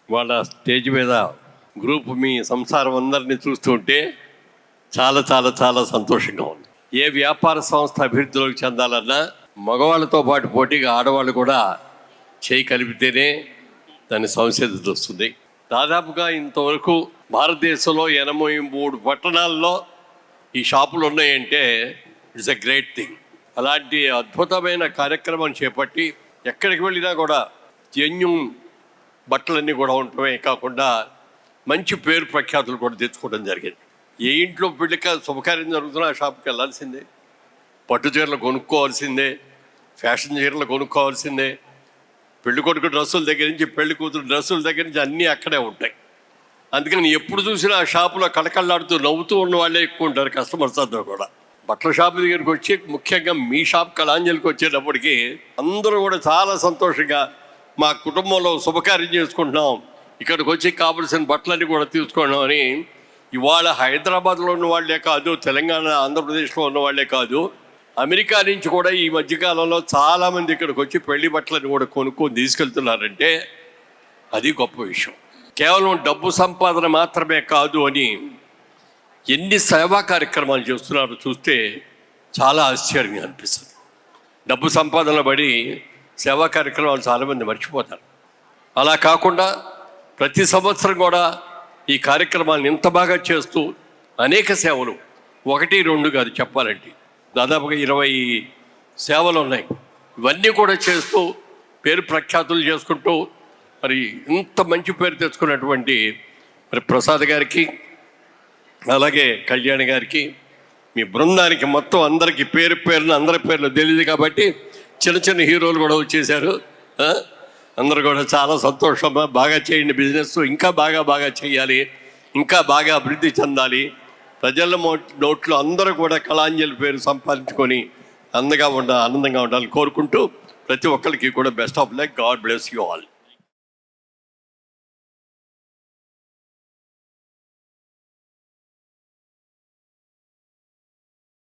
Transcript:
వాళ్ళ స్టేజ్ మీద గ్రూప్ మీ సంసారం అందరినీ చూస్తుంటే చాలా చాలా చాలా సంతోషంగా ఉంది. ఏ వ్యాపార సంస్థ అభివృద్ధిలోకి చెందాలన్నా మగవాళ్ళతో పాటు పోటీగా ఆడవాళ్ళు కూడా చేయి కలిపితేనే దాని సంసిద్ధత వస్తుంది. దాదాపుగా ఇంతవరకు భారతదేశంలో 83 పట్టణాల్లో ఈ షాపులు ఉన్నాయంటే ఇట్స్ ఎ గ్రేట్ థింగ్. అలాంటి అద్భుతమైన కార్యక్రమం చేపట్టి ఎక్కడికి వెళ్ళినా కూడా జెన్యూన్ బట్టలన్నీ కూడా ఉండటమే కాకుండా మంచి పేరు ప్రఖ్యాతులు కూడా తెచ్చుకోవడం జరిగింది. ఏ ఇంట్లో పెళ్ళిక శుభకార్యం జరుగుతున్నా ఆ షాప్కి వెళ్ళాల్సిందే, పట్టు చీరలు కొనుక్కోవాల్సిందే, ఫ్యాషన్ చీరలు కొనుక్కోవాల్సిందే, పెళ్లి కొడుకు డ్రెస్సుల దగ్గర నుంచి పెళ్లి కూతురు డ్రెస్సుల దగ్గర నుంచి అన్నీ అక్కడే ఉంటాయి. అందుకని ఎప్పుడు చూసినా ఆ షాపులో కళకళలాడుతూ నవ్వుతూ ఉన్న వాళ్ళే ఎక్కువ ఉంటారు కస్టమర్స్ అందరూ కూడా. బట్టల షాప్ దగ్గరికి వచ్చి ముఖ్యంగా మీ షాప్ కళాంజలికి వచ్చేటప్పటికి అందరూ కూడా చాలా సంతోషంగా మా కుటుంబంలో శుభకార్యం చేసుకుంటున్నాం, ఇక్కడికి వచ్చి కావలసిన బట్టలన్నీ కూడా తీసుకున్నాం అని ఇవాళ హైదరాబాద్లో ఉన్న వాళ్ళే కాదు, తెలంగాణ ఆంధ్రప్రదేశ్లో ఉన్న వాళ్ళే కాదు, అమెరికా నుంచి కూడా ఈ మధ్యకాలంలో చాలామంది ఇక్కడికి వచ్చి పెళ్లి బట్టలను కూడా కొనుక్కొని తీసుకెళ్తున్నారంటే అది గొప్ప విషయం. కేవలం డబ్బు సంపాదన మాత్రమే కాదు అని ఎన్ని సేవా కార్యక్రమాలు చేస్తున్నారో చూస్తే చాలా ఆశ్చర్యంగా అనిపిస్తుంది. డబ్బు సంపాదన పడి సేవా కార్యక్రమాలు చాలామంది మర్చిపోతారు. అలా కాకుండా ప్రతి సంవత్సరం కూడా ఈ కార్యక్రమాలను ఇంత బాగా చేస్తూ అనేక సేవలు, 1-2 కాదు చెప్పాలంటే దాదాపుగా 20 సేవలు ఉన్నాయి. ఇవన్నీ కూడా చేస్తూ పేరు ప్రఖ్యాతులు చేసుకుంటూ మరి ఇంత మంచి పేరు తెచ్చుకున్నటువంటి మరి ప్రసాద్ గారికి, అలాగే కళ్యాణి గారికి, మీ బృందానికి మొత్తం అందరికీ పేరు పేరున అందరి పేర్లు తెలియదు కాబట్టి చిన్న చిన్న హీరోలు కూడా వచ్చేసారు. అందరూ కూడా చాలా సంతోషం. బాగా చేయండి, బిజినెస్ ఇంకా బాగా చేయాలి, ఇంకా బాగా అభివృద్ధి చెందాలి. ప్రజల నోట్లో అందరూ కూడా కళాంజలి పేరు సంపాదించుకొని ఆనందంగా ఉండాలని కోరుకుంటూ ప్రతి ఒక్కరికి కూడా best of luck. God bless you all.